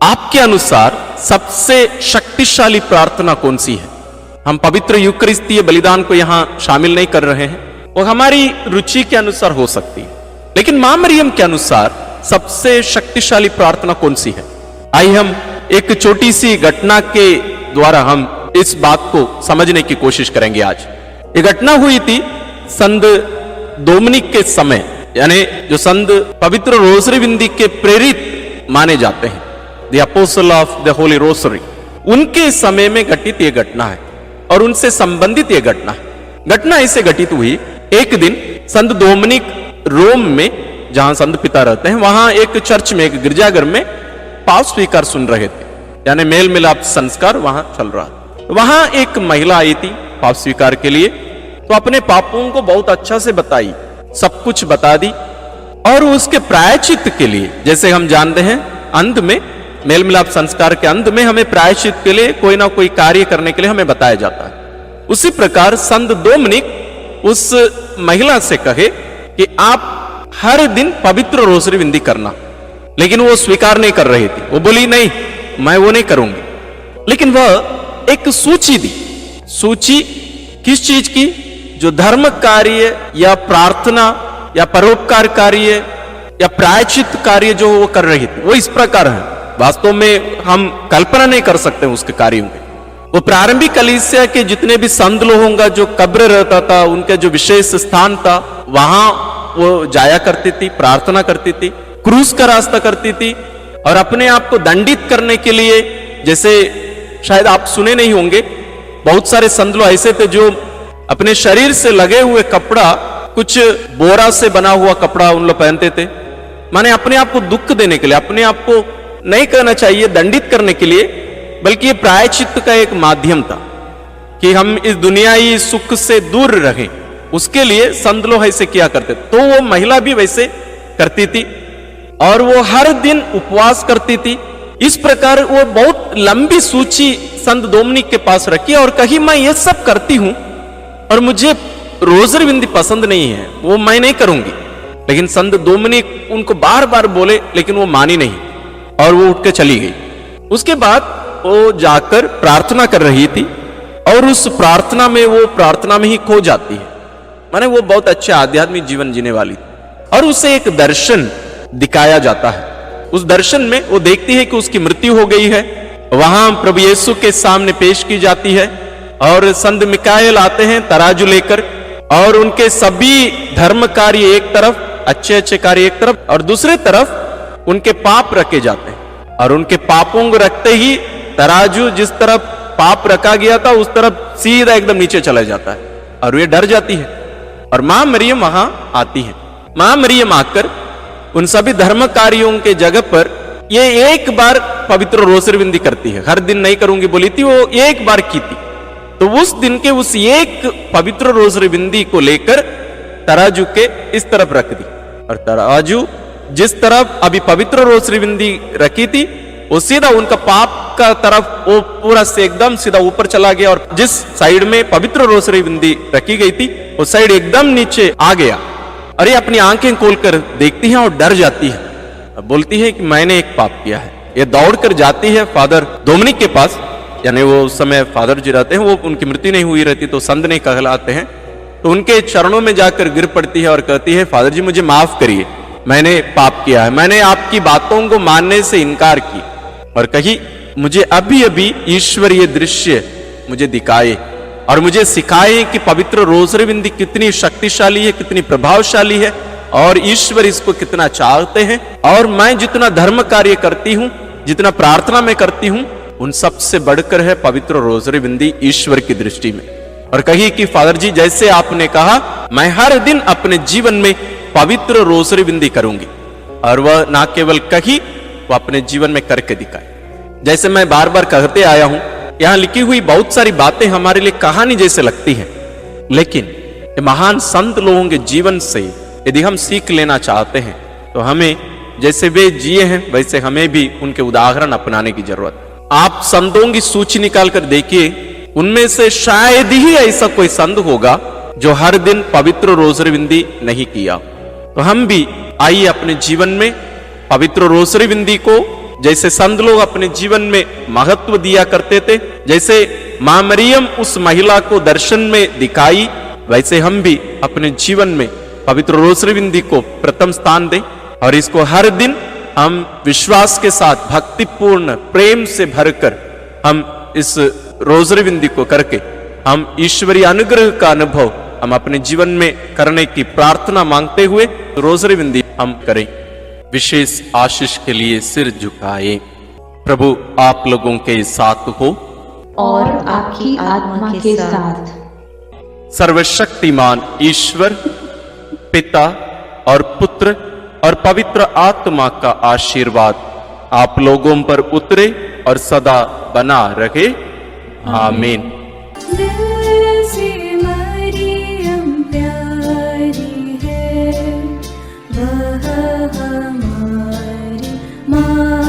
आपके अनुसार सबसे शक्तिशाली प्रार्थना कौन सी है? हम पवित्र यूकरिस्तीय बलिदान को यहां शामिल नहीं कर रहे हैं, वो हमारी रुचि के अनुसार हो सकती है, लेकिन मां मरियम के अनुसार सबसे शक्तिशाली प्रार्थना कौन सी है? आइए हम एक छोटी सी घटना के द्वारा हम इस बात को समझने की कोशिश करेंगे। आज ये घटना हुई थी संत डोमिनिक के समय, यानी जो संत पवित्र रोसरी विंदी के प्रेरित माने जाते हैं, the apostle of the Holi Rossari, उनके समय में घटित ये घटना है और उनसे संबंधित ये घटना ऐसे घटित हुई। एक दिन संत डोमिनिक रोम में, जहां संत पिता रहते हैं, वहां एक चर्च में, एक गिरजाघर में पाप स्वीकार सुन रहे थे, यानी मेल मिलाप संस्कार वहां चल रहा था। वहां एक महिला आई थी पाप स्वीकार के लिए, तो अपने पापों को बहुत अच्छा से बताई, सब कुछ बता दी, और उसके प्रायश्चित के लिए, जैसे हम जानते हैं अंत में, मेल मिलाप संस्कार के अंत में हमें प्रायश्चित के लिए कोई ना कोई कार्य करने के लिए हमें बताया जाता है। उसी प्रकार संत डोमिनिक उस महिला से कहे कि आप हर दिन पवित्र रोसरी विंदी करना, लेकिन वो स्वीकार नहीं कर रही थी। वो बोली नहीं, मैं वो नहीं करूंगी। लेकिन वह एक सूची दी। सूची किस चीज की? जो धर्म कार्य या प्रार्थना या परोपकार कार्य या प्रायश्चित कार्य जो वो कर रही थी, वो इस प्रकार है। वास्तव में हम कल्पना नहीं कर सकते उसके कार्यों की। वो प्रारंभिक कलीसिया के जितने भी संत लोगों का जो कब्र रहता था, उनके जो विशेष स्थान था, वहां वो जाया करती थी, प्रार्थना करती थी, क्रूस का रास्ता करती थी, और अपने आप को दंडित करने के लिए, जैसे शायद आप सुने नहीं होंगे, बहुत सारे संत लोग ऐसे थे जो अपने शरीर से लगे हुए कपड़ा, कुछ बोरा से बना हुआ कपड़ा उन लोग पहनते थे, माने अपने आप को दुख देने के लिए, अपने आप को नहीं कहना चाहिए दंडित करने के लिए, बल्कि ये प्रायश्चित का एक माध्यम था कि हम इस दुनियाई सुख से दूर रहें। उसके लिए संत लोग ऐसे किया करते। तो वो महिला भी वैसे करती थी और वो हर दिन उपवास करती थी। इस प्रकार वो बहुत लंबी सूची संत डोमिनिक के पास रखी और कही, मैं ये सब करती हूं और मुझे रोजरी विंदी पसंद नहीं है, वो मैं नहीं करूंगी। लेकिन संत डोमिनिक उनको बार बार बोले, लेकिन वो मानी नहीं और वो उठ के चली गई। उसके बाद वो जाकर प्रार्थना कर रही थी और उस प्रार्थना में ही खो जाती है। माने वो बहुत अच्छे आध्यात्मिक जीवन जीने वाली थी और उसे एक दर्शन दिखाया जाता है। उस दर्शन में वो देखती है कि उसकी मृत्यु हो गई है। वहां प्रभु यीशु के सामने पेश की जाती है और संत मिकाएल आते हैं तराजू लेकर, और उनके सभी धर्म कार्य एक तरफ, अच्छे अच्छे कार्य एक तरफ, और दूसरे तरफ उनके पाप रखे जाते हैं। और उनके पापों को रखते ही तराजू जिस तरफ पाप रखा गया था उस तरफ सीधा एकदम नीचे चला जाता है और वे डर जाती है। और मां मरियम वहां आती है। मां मरियम आकर उन सभी धर्म कार्यों के जगह पर ये एक बार पवित्र रोसरी विंदी करती है। हर दिन नहीं करूंगी बोली थी, वो एक बार की थी। तो उस दिन के उस एक पवित्र रोसरी विंदी को लेकर तराजू के इस तरफ रख दी, और तराजू जिस तरफ अभी पवित्र रोसरी विंदी रखी थी वो सीधा उनका पाप का तरफ वो पूरा से एकदम सीधा ऊपर चला गया, और जिस साइड में पवित्र रोसरी विंदी रखी गई थी वो साइड एकदम नीचे आ गया। और ये अपनी आंखें खोलकर देखती है और डर जाती है, बोलती है कि मैंने एक पाप किया है। ये दौड़कर जाती है फादर डोमिनिक के पास, यानी वो उस समय फादर जी रहते हैं, वो उनकी मृत्यु नहीं हुई रहती तो संत नहीं कहलाते हैं। तो उनके चरणों में जाकर गिर पड़ती है और कहती है, फादर जी मुझे माफ करिए, मैंने पाप किया है, मैंने आपकी बातों को मानने से इनकार की। और कही, मुझे अभी अभी ईश्वर ये दृश्य मुझे दिखाए और मुझे सिखाए कि पवित्र रोसरी विंदी कितनी शक्तिशाली है, कितनी प्रभावशाली है, और ईश्वर इसको कितना चाहते हैं। और मैं जितना धर्म कार्य करती हूं, जितना प्रार्थना में करती हूं, उन सब से बढ़कर है पवित्र रोसरी विंदी ईश्वर की दृष्टि में। और कही कि फादर जी जैसे आपने कहा, मैं हर दिन अपने जीवन में पवित्र रोसरी विंदी करूंगी। और वह ना केवल कही, वो अपने जीवन में करके दिखाए। जैसे मैं बार बार कहते आया हूं, यहां लिखी हुई बहुत सारी बातें हमारे लिए कहानी जैसे लगती हैं, लेकिन ये महान संत लोगों के जीवन से यदि हम सीख लेना चाहते हैं तो हमें जैसे वे जिए हैं वैसे हमें भी उनके उदाहरण अपनाने की जरूरत है। आप संतों की सूची निकाल कर देखिए, उनमें से शायद ही ऐसा कोई संत होगा जो हर दिन पवित्र रोसरी विंदी नहीं किया। तो हम भी आइए अपने जीवन में पवित्र रोसरी विंदी को जैसे संत लोग अपने जीवन में महत्व दिया करते थे, जैसे मां मरियम उस महिला को दर्शन में दिखाई, वैसे हम भी अपने जीवन में पवित्र रोसरी बिंदी को प्रथम स्थान दें और इसको हर दिन हम विश्वास के साथ भक्तिपूर्ण प्रेम से भरकर हम इस रोसरी बिंदी को करके हम ईश्वरीय अनुग्रह का अनुभव हम अपने जीवन में करने की प्रार्थना मांगते हुए रोसरी बिंदी हम करें। विशेष आशीष के लिए सिर झुकाए। प्रभु आप लोगों के साथ हो और आपकी आत्मा के साथ। सर्वशक्तिमान ईश्वर पिता और पुत्र और पवित्र आत्मा का आशीर्वाद आप लोगों पर उतरे और सदा बना रहे। आमीन। हमारी माँ